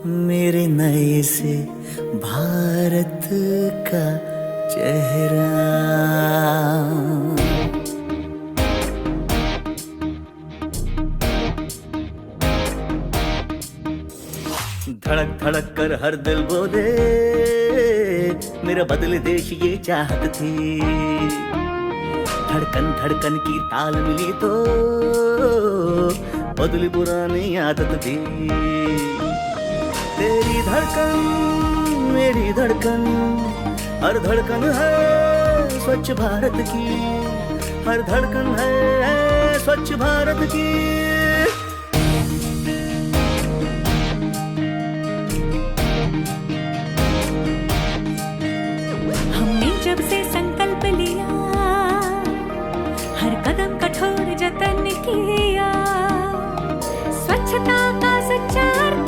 मेरे नए से भारत का चेहरा। धड़क धड़क कर हर दिल बोले, मेरा बदले देश ये चाहत थी। धड़कन धड़कन की ताल मिली तो बदली पुरानी आदत भी। तेरी धड़कन मेरी धड़कन, हर धड़कन है स्वच्छ भारत की, हर धड़कन है स्वच्छ भारत की।